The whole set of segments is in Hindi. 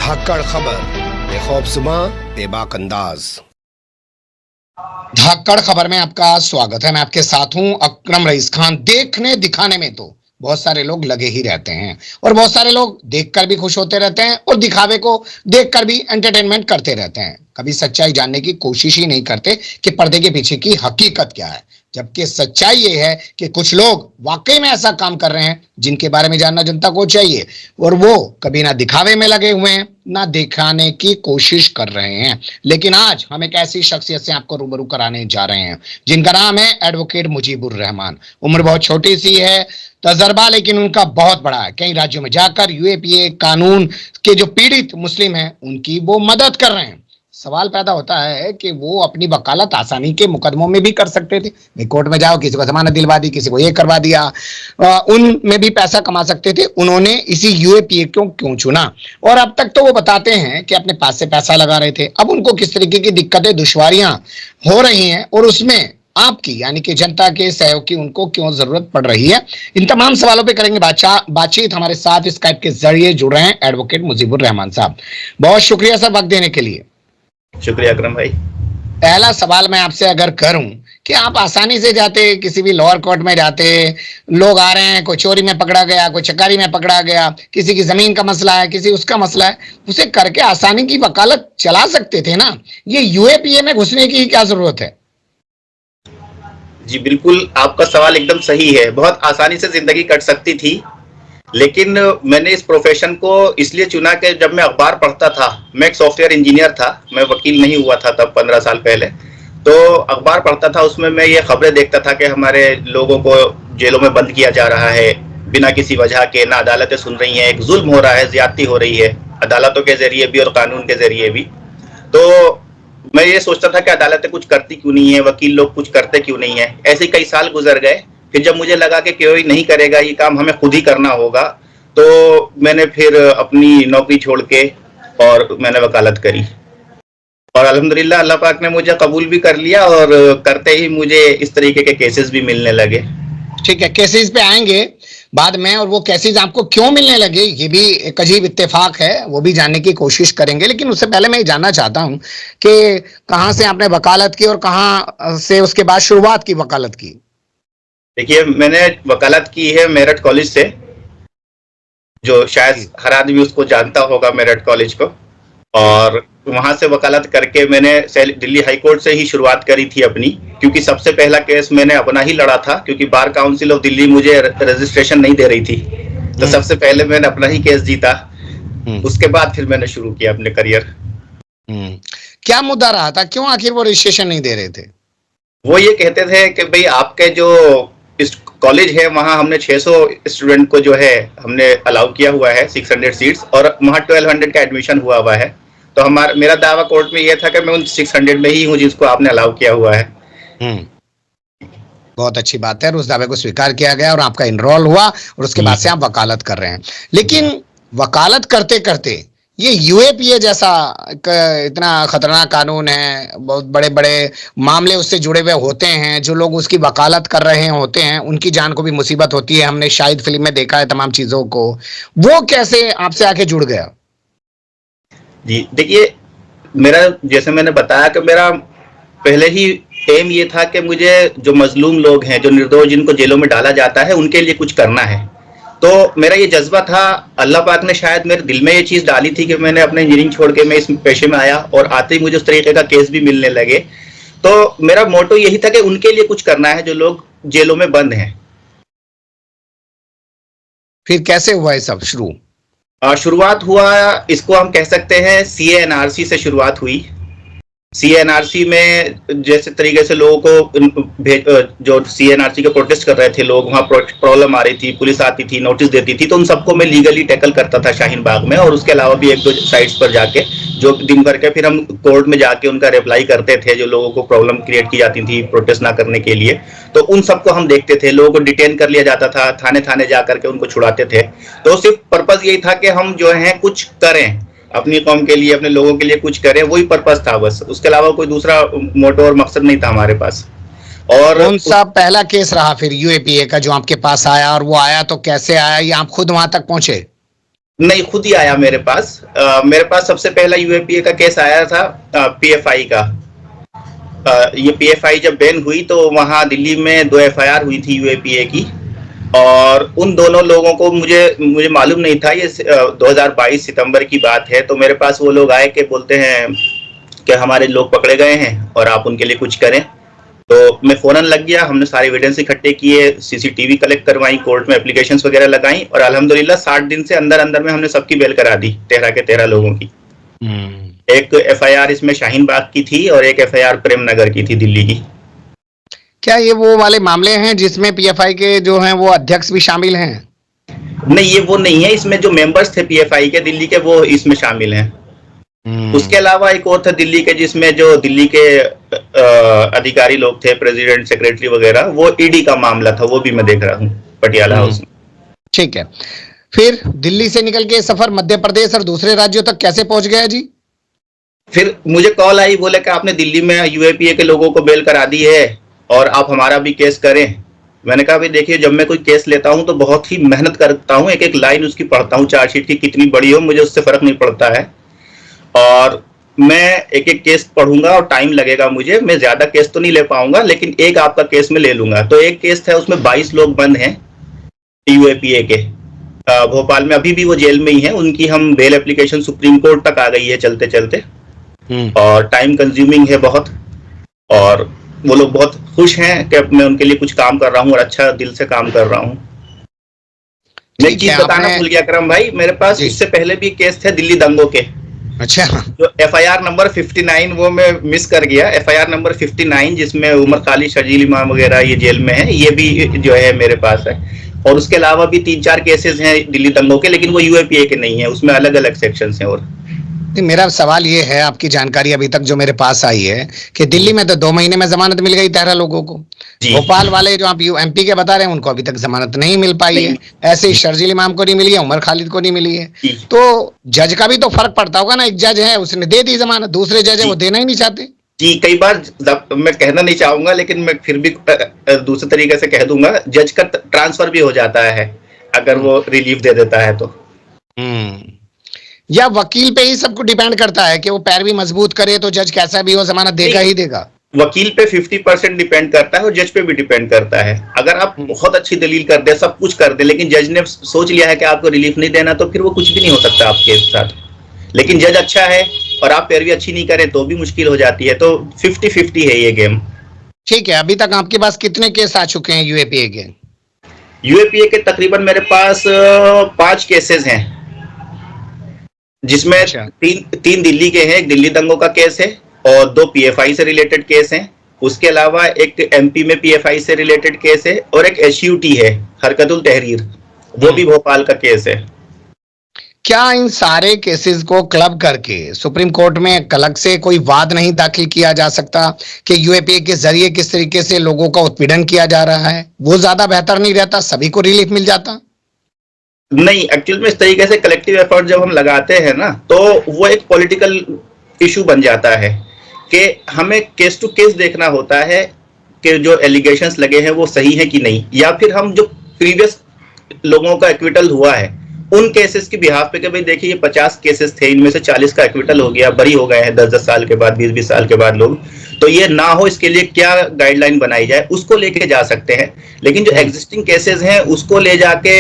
धाकड़ खबर, बेखौफज़ुमा बेबाक अंदाज। धाकड़ खबर में आपका स्वागत है। मैं आपके साथ हूं अकरम रईस खान। देखने दिखाने में तो बहुत सारे लोग लगे ही रहते हैं और बहुत सारे लोग देखकर भी खुश होते रहते हैं और दिखावे को देखकर भी एंटरटेनमेंट करते रहते हैं। कभी सच्चाई जानने की कोशिश ही नहीं करते कि पर्दे के पीछे की हकीकत क्या है। जबकि सच्चाई ये है कि कुछ लोग वाकई में ऐसा काम कर रहे हैं जिनके बारे में जानना जनता को चाहिए, और वो कभी ना दिखावे में लगे हुए हैं ना दिखाने की कोशिश कर रहे हैं। लेकिन आज हम एक ऐसी शख्सियत से आपको रूबरू कराने जा रहे हैं जिनका नाम है एडवोकेट मुजीबुर रहमान। उम्र बहुत छोटी सी है, तजर्बा लेकिन उनका बहुत बड़ा है। कई राज्यों में जाकर यूएपीए कानून के जो पीड़ित मुस्लिम हैं उनकी वो मदद कर रहे हैं। सवाल पैदा होता है कि वो अपनी वकालत आसानी के मुकदमों में भी कर सकते थे। कोर्ट में जाओ, किसी को जमानत दिलवा दी, किसी को ये करवा दिया, उनमें भी पैसा कमा सकते थे। उन्होंने इसी यूएपीए को क्यों चुना? और अब तक तो वो बताते हैं कि अपने पास से पैसा लगा रहे थे। अब उनको किस तरीके की दिक्कतें दुश्वारियां हो रही हैं और उसमें आपकी यानी कि जनता के सहयोग की उनको क्यों जरूरत पड़ रही है, इन तमाम सवालों पे करेंगे बातचीत। हमारे साथ स्काइप के जरिए जुड़ रहे हैं एडवोकेट मुजीबुर रहमान साहब। बहुत शुक्रिया सर वक्त देने के लिए। शुक्रिया अकरम भाई। पहला सवाल मैं आपसे अगर करूं कि आप आसानी से जाते, किसी भी लोअर कोर्ट में जाते, लोग आ रहे हैं, कोई चोरी में पकड़ा गया, कोई चकारी में पकड़ा गया, किसी की जमीन का मसला है, किसी उसका मसला है, उसे करके आसानी की वकालत चला सकते थे ना। ये यूएपीए में घुसने की क्या जरूरत है? जी बिल्कुल, आपका सवाल एकदम सही है। बहुत आसानी से जिंदगी कट सकती थी, लेकिन मैंने इस प्रोफेशन को इसलिए चुना कि जब मैं अखबार पढ़ता था, मैं एक सॉफ्टवेयर इंजीनियर था, मैं वकील नहीं हुआ था तब 15 साल पहले। तो अखबार पढ़ता था, उसमें मैं ये खबरें देखता था कि हमारे लोगों को जेलों में बंद किया जा रहा है बिना किसी वजह के, ना अदालतें सुन रही हैं, एक जुल्म हो रहा है, ज्यादती हो रही है अदालतों के जरिए भी और कानून के जरिए भी। तो मैं ये सोचता था कि अदालतें कुछ करती क्यों नहीं है, वकील लोग कुछ करते क्यों नहीं है। ऐसे कई साल गुजर गए। फिर जब मुझे लगा कि कोई नहीं करेगा ये काम, हमें खुद ही करना होगा, तो मैंने फिर अपनी नौकरी छोड़ के और मैंने वकालत करी और अल्हम्दुलिल्लाह अल्लाह पाक ने मुझे कबूल भी कर लिया और करते ही मुझे इस तरीके के केसेस भी मिलने लगे। ठीक है, केसेस पे आएंगे बाद में, और वो केसेस आपको क्यों मिलने लगे ये भी एक अजीब इत्तेफाक है, वो भी जानने की कोशिश करेंगे। लेकिन उससे पहले मैं जानना चाहता हूं कि कहां से आपने वकालत की और कहां से उसके बाद शुरुआत की वकालत की? देखिए, मैंने वकालत की है मेरठ कॉलेज से, जो शायद हर आदमी उसको जानता होगा, मेरठ कॉलेज को। और वहां से वकालत करके मैंने दिल्ली हाई कोर्ट से ही शुरुआत करी थी अपनी, क्योंकि सबसे पहला केस मैंने अपना ही लड़ा था, क्योंकि बार काउंसिल ऑफ दिल्ली मुझे रजिस्ट्रेशन नहीं दे रही थी। तो सबसे पहले मैंने अपना ही केस जीता। उसके बाद फिर मैंने शुरू किया अपने करियर। क्या मुद्दा रहा था, क्यों आखिर वो रजिस्ट्रेशन नहीं दे रहे थे? वो ये कहते थे कि भाई आपके जो इस कॉलेज है वहाँ हमने 600 स्टूडेंट को जो है हमने अलाउ किया हुआ है, 600 सीट्स, और वहाँ 1200 का एडमिशन हुआ है। तो मेरा दावा कोर्ट में ये था कि मैं उन 600 में ही हूँ जिसको आपने अलाउ किया हुआ है। बहुत अच्छी बात है, उस दावे को स्वीकार किया गया और आपका इनरोल हुआ और उसके बाद से आप वकालत कर रहे हैं। लेकिन वकालत करते करते ये यूएपीए जैसा इतना खतरनाक कानून है, बहुत बड़े बड़े मामले उससे जुड़े हुए होते हैं, जो लोग उसकी वकालत कर रहे होते हैं उनकी जान को भी मुसीबत होती है। हमने शाहिद फिल्म में देखा है तमाम चीजों को। वो कैसे आपसे आके जुड़ गया? जी देखिए, मेरा जैसे मैंने बताया कि मेरा पहले ही एम ये था कि मुझे जो मजलूम लोग हैं, जो निर्दोष जिनको जेलों में डाला जाता है, उनके लिए कुछ करना है। तो मेरा ये जज्बा था। अल्लाह पाक ने शायद मेरे दिल में ये चीज़ डाली थी कि मैंने अपने इंजीनियरिंग छोड़ के मैं इस पेशे में आया, और आते ही मुझे उस तरीके का केस भी मिलने लगे। तो मेरा मोटो यही था कि उनके लिए कुछ करना है जो लोग जेलों में बंद हैं। फिर कैसे हुआ ये सब शुरू? शुरुआत हुआ, इसको हम कह सकते हैं CANRC से शुरुआत हुई। CANRC में जैसे तरीके से लोगों को जो CANRC के प्रोटेस्ट कर रहे थे लोग, वहाँ प्रॉब्लम आ रही थी, पुलिस आती थी, नोटिस देती थी, तो उन सबको मैं लीगली टैकल करता था शाहीन बाग में। और उसके अलावा भी एक दो साइट्स पर जाके जो दिन भर के फिर हम कोर्ट में जाके उनका रिप्लाई करते थे, जो लोगों को प्रॉब्लम क्रिएट की जाती थी प्रोटेस्ट ना करने के लिए। तो उन सबको हम देखते थे, लोगों को डिटेन कर लिया जाता था, थाने थाने जा करके उनको छुड़ाते थे। तो सिर्फ पर्पज यही था कि हम जो है कुछ करें, अपनी कौम के लिए, अपने लोगों के लिए कुछ करें, वही पर्पस था बस। उसके अलावा कोई दूसरा मोटो और मकसद नहीं था हमारे पास। और कौन सा पहला केस रहा फिर यूएपीए का जो आपके पास आया, और वो आया तो कैसे आया, या आप खुद वहां तक पहुंचे? नहीं, खुद ही आया मेरे पास। मेरे पास सबसे पहला यूएपीए का केस आया था पीएफआई का। ये पीएफआई जब बैन हुई तो वहाँ दिल्ली में 2 एफआईआर हुई थी यूएपीए की, और उन दोनों लोगों को मुझे मालूम नहीं था। ये 2022 सितंबर की बात है। तो मेरे पास वो लोग आए के बोलते हैं कि हमारे लोग पकड़े गए हैं और आप उनके लिए कुछ करें। तो मैं फौरन लग गया। हमने सारे एविडेंस इकट्ठे किए, सीसीटीवी कलेक्ट करवाई, कोर्ट में एप्लीकेशंस वगैरह लगाई, और अल्हम्दुलिल्लाह 60 दिन से अंदर अंदर में हमने सबकी बेल करा दी, 13 के 13 लोगों की। एक एफआईआर इसमें शाहीन बाग की थी और एक एफआईआर प्रेम नगर की थी, दिल्ली की। क्या ये वो वाले मामले हैं जिसमें पीएफआई के जो हैं वो अध्यक्ष भी शामिल हैं? नहीं, ये वो नहीं है। इसमें जो मेंबर्स थे पीएफआई के दिल्ली के, वो इसमें शामिल हैं। उसके अलावा एक और था दिल्ली के, जिसमें जो दिल्ली के अधिकारी लोग थे, प्रेसिडेंट, सेक्रेटरी वगैरह, वो ईडी का मामला था। वो भी मैं देख रहा हूँ पटियाला हाउस में। ठीक है, फिर दिल्ली से निकल के सफर मध्य प्रदेश और दूसरे राज्यों तक कैसे पहुंच गया जी? फिर मुझे कॉल आई, बोले कि आपने दिल्ली में यूएपीए के लोगों को बेल करा दी है और आप हमारा भी केस करें। मैंने कहा भाई देखिए, जब मैं कोई केस लेता हूं तो बहुत ही मेहनत करता हूं, एक एक लाइन उसकी पढ़ता हूं, चार्जशीट की कितनी बड़ी हो मुझे उससे फर्क नहीं पड़ता है, और मैं एक एक केस पढ़ूंगा और टाइम लगेगा मुझे। मैं ज्यादा केस तो नहीं ले पाऊंगा, लेकिन एक आपका केस में ले लूंगा। तो एक केस था, उसमें 22 लोग बंद हैं यूएपीए के भोपाल में, अभी भी वो जेल में ही हैं। उनकी हम बेल एप्लीकेशन सुप्रीम कोर्ट तक आ गई है चलते चलते, और टाइम कंज्यूमिंग है बहुत, और वो लोग बहुत खुश हैं कि मैं उनके लिए कुछ काम कर रहा हूँ और अच्छा दिल से काम कर रहा हूँ। मैं एक चीज बताना भूल गया करम भाई, मेरे पास इससे पहले भी केस थे दिल्ली दंगों के। अच्छा। जो एफआईआर नंबर 59, वो मैं मिस कर गया। एफआईआर नंबर 59 जिसमें उमर खालिद, शर्जील इमाम वगैरह ये जेल में है, ये भी जो है मेरे पास है। और उसके अलावा भी 3-4 केसेस हैं दिल्ली दंगों के, लेकिन वो यूएपीए के नहीं है, उसमें अलग अलग सेक्शंस हैं। और मेरा सवाल ये है, आपकी जानकारी अभी तक जो मेरे पास आई है कि दिल्ली में तो 2 महीने में जमानत मिल गई 13 लोगों को। भोपाल वाले जो आप एमपी के बता रहे हैं, उनको अभी तक जमानत नहीं मिल पाई है। ऐसे ही शर्जील इमाम को नहीं मिली है, उमर खालिद को नहीं मिली है। तो जज का भी तो फर्क पड़ता होगा ना। एक जज है उसने दे दी जमानत, दूसरे जज है वो देना ही नहीं चाहते। जी, कई बार मैं कहना नहीं चाहूंगा, लेकिन मैं फिर भी दूसरे तरीके से कह दूंगा, जज का ट्रांसफर भी हो जाता है अगर वो रिलीफ दे देता है तो। या वकील पे ही सबको डिपेंड करता है कि वो पैर भी मजबूत करे तो जज कैसा भी हो जमानत देगा ही देगा? वकील पे 50% डिपेंड करता है और जज पे भी डिपेंड करता है। अगर आप बहुत अच्छी दलील कर दे, सब कुछ कर दे, लेकिन जज ने सोच लिया है कि आपको रिलीफ नहीं देना, तो फिर वो कुछ भी नहीं हो सकता आपके साथ। लेकिन जज अच्छा है और आप पैरवी अच्छी नहीं करें तो भी मुश्किल हो जाती है। तो 50-50 है ये गेम। ठीक है, अभी तक आपके पास कितने केस आ चुके हैं यूएपीए के? यूएपीए के तकरीबन मेरे पास 5 केसेस हैं, जिसमें 3 दिल्ली के हैं। एक दिल्ली दंगों का केस है और 2 पीएफआई से रिलेटेड केस हैं। उसके अलावा एक एमपी में पीएफआई से रिलेटेड केस है, और एक एसयूटी है, हरकतुल तहरीर, वो भी भोपाल का केस है। क्या इन सारे केसेस को क्लब करके सुप्रीम कोर्ट में अलग से कोई वाद नहीं दाखिल किया जा सकता कि यूएपीए के जरिए किस तरीके से लोगों का उत्पीड़न किया जा रहा है? वो ज्यादा बेहतर नहीं रहता, सभी को रिलीफ मिल जाता? नहीं, एक्चुअल में इस तरीके से कलेक्टिव एफर्ट जब हम लगाते हैं ना, तो वो एक पॉलिटिकल इशू बन जाता है कि हमें केस टू केस देखना होता है कि जो एलिगेशंस लगे हैं वो सही है कि नहीं, या फिर हम जो प्रीवियस लोगों का एक्विटल हुआ है उन केसेस की बिहाफ पे कि भाई देखिए ये 50 केसेस थे, इनमें से 40 का एक्विटल हो गया, बरी हो गए हैं 10-10 साल के बाद, 20-20 साल के बाद लोग, तो ये ना हो इसके लिए क्या गाइडलाइन बनाई जाए, उसको लेके जा सकते हैं। लेकिन जो एग्जिस्टिंग केसेस हैं उसको ले जाके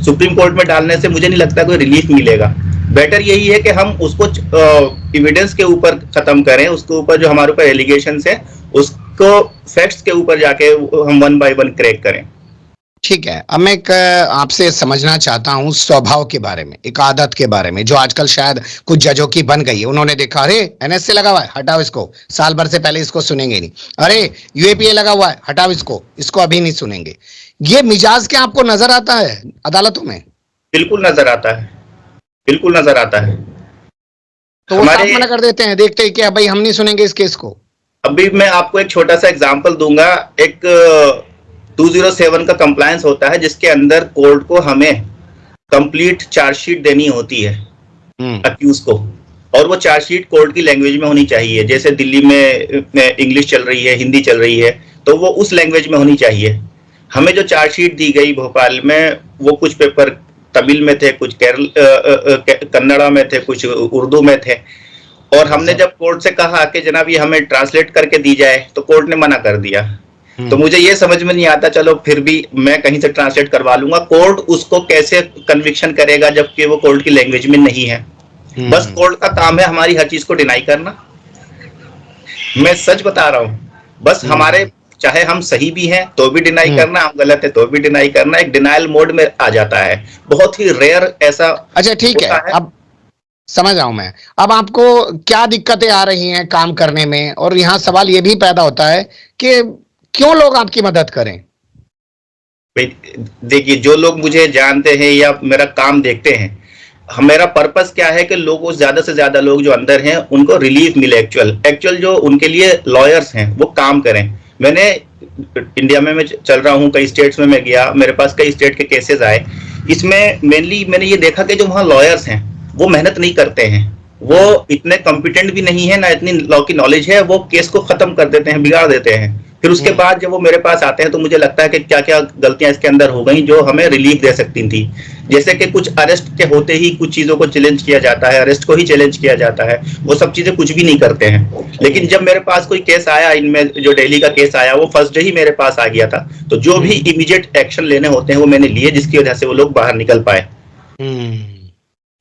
सुप्रीम कोर्ट में डालने से मुझे नहीं लगता कोई रिलीफ मिलेगा। बेटर यही है कि हम उसको एविडेंस के ऊपर खत्म करें, उसके ऊपर जो हमारे ऊपर एलिगेशंस है उसको फैक्ट्स के ऊपर जाके हम 1 by 1 क्रैक करें। ठीक है, अब मैं आपसे समझना चाहता हूं स्वभाव के बारे में, एक आदत के बारे में जो आजकल शायद कुछ जजों की बन गई है। उन्होंने देखा अरे एनएसए लगा हुआ है, हटाओ इसको, साल भर से पहले इसको सुनेंगे नहीं। अरे यूएपीए लगा हुआ है, हटाओ इसको अभी नहीं सुनेंगे। ये मिजाज क्या आपको नजर आता है अदालतों में? बिल्कुल नजर आता है, बिल्कुल नजर आता है। तो वो साफ मना कर देते हैं, देखते ही कि भाई हम नहीं सुनेंगे इस केस को। अभी मैं आपको एक छोटा सा एग्जांपल दूंगा। एक 207 का कंप्लायंस होता है जिसके अंदर कोर्ट को हमें कंप्लीट चार्जशीट देनी होती है अक्यूज को, और वो चार्जशीट कोर्ट की लैंग्वेज में होनी चाहिए। जैसे दिल्ली में इंग्लिश चल रही है, हिंदी चल रही है, तो वो उस लैंग्वेज में होनी चाहिए। हमें जो चार्जशीट दी गई भोपाल में, वो कुछ पेपर तमिल में थे, कुछ कन्नड़ा में थे, कुछ उर्दू में थे। और हमने जब कोर्ट से कहा कि जनाब ये हमें ट्रांसलेट करके दी जाए, तो कोर्ट ने मना कर दिया। तो मुझे ये समझ में नहीं आता, चलो फिर भी मैं कहीं से ट्रांसलेट करवा लूंगा, कोर्ट उसको कैसे कन्विक्शन करेगा जबकि वो कोर्ट की लैंग्वेज में नहीं है। बस कोर्ट का काम है हमारी हर चीज को डिनाई करना। मैं सच बता रहा हूँ, बस हमारे चाहे हम सही भी हैं तो भी डिनाई करना, हम गलत है तो भी डिनाई करना, एक डिनाइल मोड में आ जाता है। बहुत ही रेयर ऐसा। अच्छा ठीक है, अब समझ रहा हूं मैं। अब आपको क्या दिक्कतें आ रही हैं काम करने में, और यहाँ सवाल ये भी पैदा होता है कि क्यों लोग आपकी मदद करें? देखिए, जो लोग मुझे जानते हैं या मेरा काम देखते हैं, मेरा पर्पस क्या है कि लोगों, ज्यादा से ज्यादा लोग जो अंदर हैं उनको रिलीफ मिले। एक्चुअल जो उनके लिए लॉयर्स हैं वो काम करें। मैंने इंडिया में मैं चल रहा हूँ, कई स्टेट्स में मैं गया, मेरे पास कई स्टेट के केसेस आए। इसमें मेनली मैंने ये देखा कि जो वहाँ लॉयर्स हैं वो मेहनत नहीं करते हैं, वो इतने कॉम्पिटेंट भी नहीं है, ना इतनी लॉ की नॉलेज है, वो केस को खत्म कर देते हैं, बिगाड़ देते हैं। फिर उसके बाद जब वो मेरे पास आते हैं तो मुझे लगता है कि क्या क्या गलतियां इसके अंदर हो गई जो हमें रिलीफ दे सकती थी। जैसे कि कुछ अरेस्ट के होते ही कुछ चीजों को चैलेंज किया जाता है, अरेस्ट को ही चैलेंज किया जाता है, वो सब चीजें कुछ भी नहीं करते हैं। लेकिन जब मेरे पास कोई केस आया, इनमें जो दिल्ली का केस आया, वो फर्स्ट डे ही मेरे पास आ गया था, तो जो भी इमीडिएट एक्शन लेने होते हैं वो मैंने लिए, जिसकी वजह से वो लोग बाहर निकल पाए।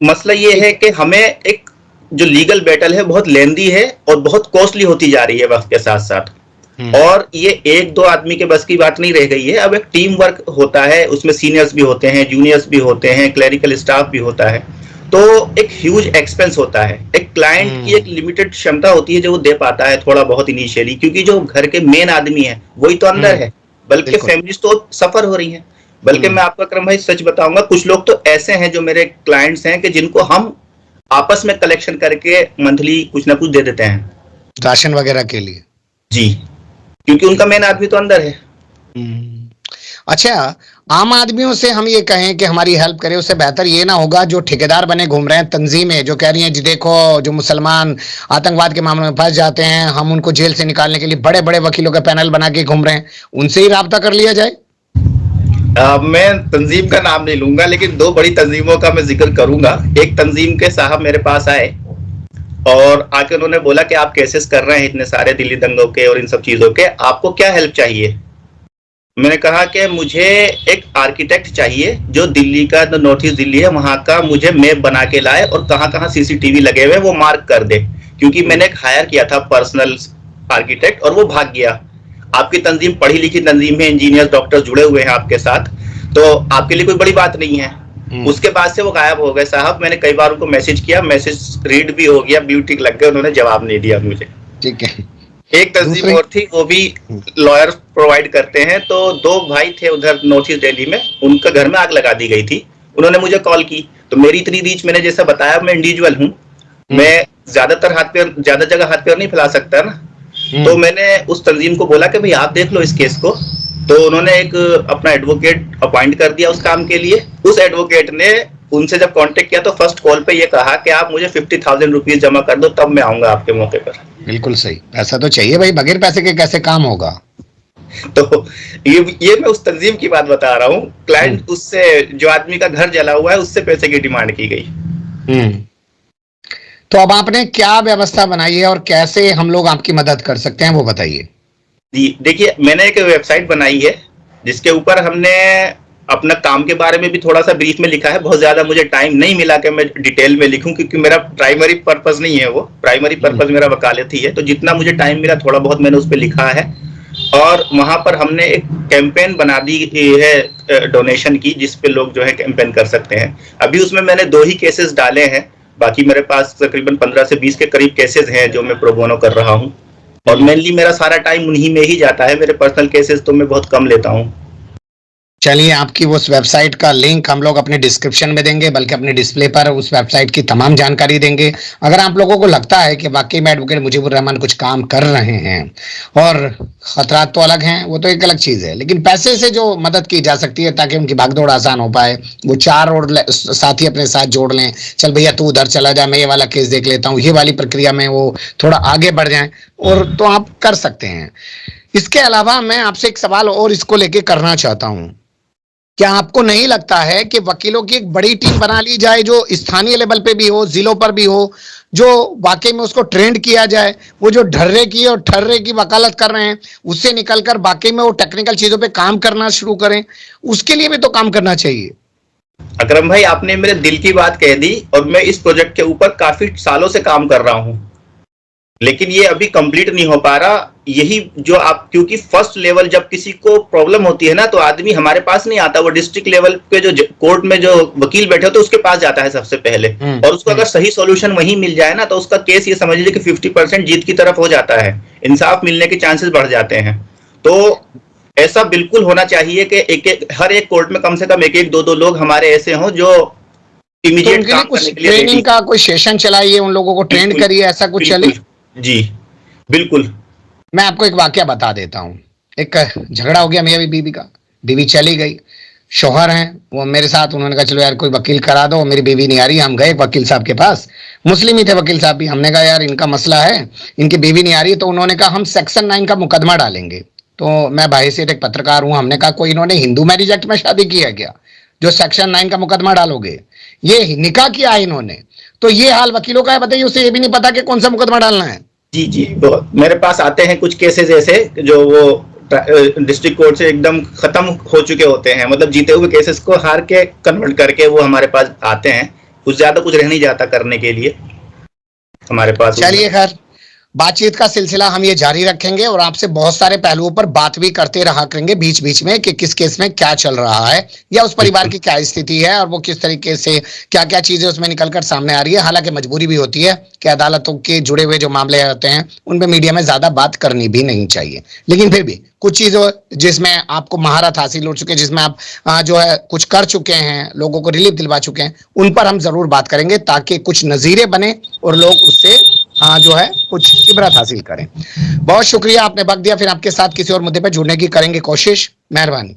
मसला ये है कि हमें एक जो लीगल बैटल है बहुत लेंदी है और बहुत कॉस्टली होती जा रही है वक्त के साथ साथ, और ये एक दो आदमी के बस की बात नहीं रह गई है। अब एक टीम वर्क होता है, उसमें सीनियर्स भी होते हैं, जूनियर्स भी होते हैं, क्लरिकल स्टाफ भी होता है, तो एक ह्यूज एक्सपेंस होता है। एक क्लाइंट की एक लिमिटेड क्षमता होती है जो वो दे पाता है थोड़ा बहुत इनिशियली, क्योंकि जो घर के मेन आदमी है वही तो अंदर है, बल्कि फैमिलीज तो सफर हो रही है। बल्कि मैं आपका क्रम भाई सच बताऊंगा, कुछ लोग तो ऐसे हैं जो मेरे क्लाइंट्स हैं कि जिनको हम आपस में कलेक्शन करके मंथली कुछ ना कुछ दे देते हैं, राशन वगैरह के लिए। जी, क्योंकि उनका मेन आदमी तो अंदर है। अच्छा, आम आदमियों से हम ये कहें कि हमारी हेल्प करें, उससे बेहतर ये ना होगा जो ठेकेदार बने घूम रहे हैं, तंजीमें जो कह रही हैं जी देखो जो मुसलमान आतंकवाद के मामले में फंस जाते हैं, हम उनको जेल से निकालने के लिए बड़े बड़े वकीलों का पैनल बना के घूम रहे हैं, उनसे ही राब्ता कर लिया जाए? मैं तंजीम का नाम नहीं लूंगा, लेकिन दो बड़ी तंजीमों का मैं जिक्र करूंगा। एक तंजीम के साहब मेरे पास आए और आके उन्होंने बोला कि आप केसेस कर रहे हैं इतने सारे दिल्ली दंगों के और इन सब चीजों के, आपको क्या हेल्प चाहिए? मैंने कहा कि मुझे एक आर्किटेक्ट चाहिए जो दिल्ली का, जो नॉर्थ ईस्ट दिल्ली है वहां का, मुझे मैप बना के लाए और कहाँ कहाँ सीसीटीवी लगे हुए वो मार्क कर दे, क्योंकि मैंने एक हायर किया था पर्सनल आर्किटेक्ट और वो भाग गया। आपकी तंजीम पढ़ी लिखी तंजीम है, इंजीनियर डॉक्टर जुड़े हुए हैं आपके साथ, तो आपके लिए कोई बड़ी बात नहीं है। उसके बाद से वो गायब हो गए साहब। मैंने कई बार उनको मैसेज किया, मैसेज रीड भी हो गया, ब्लू टिक लग गए, उन्होंने जवाब नहीं दिया मुझे। ठीक है। एक तंजीम और थी, वो भी लॉयर प्रोवाइड करते हैं, तो दो भाई थे उधर नॉर्थ ईस्ट दिल्ली में, उनका घर में आग लगा दी गई थी। उन्होंने मुझे कॉल की, तो मेरी इतनी रीच, मैंने जैसा बताया मैं इंडिविजुअल हूँ, मैं ज्यादातर हाथ पैर, ज्यादा जगह हाथ पैर नहीं फैला सकता ना, तो मैंने उस तंजीम को बोला कि भाई आप देख लो इस केस को। तो उन्होंने एक अपना एडवोकेट अपॉइंट कर दिया उस काम के लिए। उस एडवोकेट ने उनसे जब कांटेक्ट किया तो फर्स्ट कॉल पे ये कहा कि आप मुझे 50,000 रुपीज जमा कर दो, तब मैं आऊंगा आपके मौके पर। बिल्कुल सही, पैसा तो चाहिए भाई, बगैर पैसे के कैसे काम होगा? तो ये मैं उस तंजीम की बात बता रहा हूँ। क्लाइंट उससे, जो आदमी का घर जला हुआ है, उससे पैसे की डिमांड की गई। तो अब आपने क्या व्यवस्था बनाई है और कैसे हम लोग आपकी मदद कर सकते हैं वो बताइए। देखिए, मैंने एक वेबसाइट बनाई है जिसके ऊपर हमने अपना काम के बारे में भी थोड़ा सा ब्रीफ में लिखा है। बहुत ज्यादा मुझे टाइम नहीं मिला कि मैं डिटेल में लिखूं, क्योंकि मेरा प्राइमरी पर्पस नहीं है वो, प्राइमरी पर्पस मेरा वकालत ही है। तो जितना मुझे टाइम मिला थोड़ा बहुत मैंने उस पर लिखा है, और वहां पर हमने एक कैंपेन बना दी है डोनेशन की, जिस पे लोग जो है कैंपेन कर सकते हैं। अभी उसमें मैंने 2 ही केसेस डाले हैं, बाकी मेरे पास तकरीबन 15 से 20 के करीब केसेस हैं जो मैं प्रो बोनो कर रहा हूँ, और मेनली मेरा सारा टाइम उन्हीं में ही जाता है। मेरे पर्सनल केसेस तो मैं बहुत कम लेता हूँ। चलिए, आपकी उस वेबसाइट का लिंक हम लोग अपने डिस्क्रिप्शन में देंगे, बल्कि अपने डिस्प्ले पर उस वेबसाइट की तमाम जानकारी देंगे। अगर आप लोगों को लगता है कि वाकई में एडवोकेट मुजीबुर रहमान कुछ काम कर रहे हैं, और खतरात तो अलग हैं, वो तो एक अलग चीज़ है, लेकिन पैसे से जो मदद की जा सकती है ताकि उनकी भागदौड़ आसान हो पाए, वो 4 और साथी अपने साथ जोड़ लें, चल भैया तू उधर चला जा, मैं ये वाला केस देख लेता हूँ, ये वाली प्रक्रिया में वो थोड़ा आगे बढ़ जाए, और तो आप कर सकते हैं। इसके अलावा मैं आपसे एक सवाल और इसको लेके करना चाहता हूँ क्या आपको नहीं लगता है कि वकीलों की एक बड़ी टीम बना ली जाए जो स्थानीय लेवल पे भी हो, जिलों पर भी हो, जो वाकई में उसको ट्रेंड किया जाए, वो जो ढर्रे की और ठर्रे की वकालत कर रहे हैं उससे निकलकर वाकई में वो टेक्निकल चीजों पे काम करना शुरू करें? उसके लिए भी तो काम करना चाहिए। अकरम भाई, आपने मेरे दिल की बात कह दी, और मैं इस प्रोजेक्ट के ऊपर काफी सालों से काम कर रहा हूँ, लेकिन ये अभी कंप्लीट नहीं हो पा रहा। यही जो आप, क्योंकि फर्स्ट लेवल जब किसी को प्रॉब्लम होती है ना, तो आदमी हमारे पास नहीं आता, वो डिस्ट्रिक्ट लेवल पे जो कोर्ट में जो वकील बैठे होते हैं उसके पास जाता है सबसे पहले, और उसको अगर सही सॉल्यूशन वहीं मिल जाए ना, तो उसका केस ये समझ लीजिए कि 50% जीत की तरफ हो जाता है, इंसाफ मिलने के चांसेस बढ़ जाते हैं। तो ऐसा बिल्कुल होना चाहिए कि हर एक कोर्ट में कम से कम एक एक दो दो लोग हमारे ऐसे हों जो तो इमीडिएट उनके लिए काम करने कुछ के लिए ट्रेनिंग रेडी। का कोई सेशन चलाइए, उन लोगों को ट्रेंड बिल्कुल, करिए, ऐसा कुछ चले। बिल्कुल, जी, बिल्कुल। मैं आपको एक वाकया बता देता हूँ। एक झगड़ा हो गया मियाँ बीवी का, बीवी चली गई, शौहर हैं वो मेरे साथ, उन्होंने कहा चलो यार कोई वकील करा दो, मेरी बीवी नहीं आ रही। हम गए वकील साहब के पास, मुस्लिम ही थे वकील साहब भी। हमने कहा यार इनका मसला है, इनकी बीवी नहीं आ रही। तो उन्होंने कहा हम सेक्शन 9 का मुकदमा डालेंगे। तो मैं भाई से एक पत्रकार हूँ, हमने कहा कोई इन्होंने हिंदू मैरिज एक्ट में शादी की है क्या जो सेक्शन 9 का मुकदमा डालोगे? ये निकाह किया है इन्होंने। तो ये हाल वकीलों का है, बताइए, उसे ये भी नहीं पता कि कौन सा मुकदमा डालना है। जी जी, बहुत मेरे पास आते हैं कुछ केसेस ऐसे जो वो डिस्ट्रिक्ट कोर्ट से एकदम खत्म हो चुके होते हैं, मतलब जीते हुए केसेस को हार के कन्वर्ट करके वो हमारे पास आते हैं। कुछ ज्यादा कुछ रह नहीं जाता करने के लिए हमारे पास। चलिए खैर, बातचीत का सिलसिला हम ये जारी रखेंगे और आपसे बहुत सारे पहलुओं पर बात भी करते रहा करेंगे बीच बीच में कि किस केस में क्या चल रहा है या उस परिवार की क्या स्थिति है और वो किस तरीके से क्या क्या चीजें उसमें निकलकर सामने आ रही है। हालांकि मजबूरी भी होती है कि अदालतों के जुड़े हुए जो मामले होते हैं उनपे मीडिया में ज्यादा बात करनी भी नहीं चाहिए, लेकिन फिर भी कुछ चीजों जिसमें आपको महारत हासिल हो चुके, जिसमें आप जो है कुछ कर चुके हैं, लोगों को रिलीफ दिलवा चुके हैं, उन पर हम जरूर बात करेंगे ताकि कुछ नजीरे बने और लोग उससे जो है कुछ इबरत हासिल करें। बहुत शुक्रिया, आपने वक्त दिया। फिर आपके साथ किसी और मुद्दे पर जुड़ने की करेंगे कोशिश। मेहरबानी।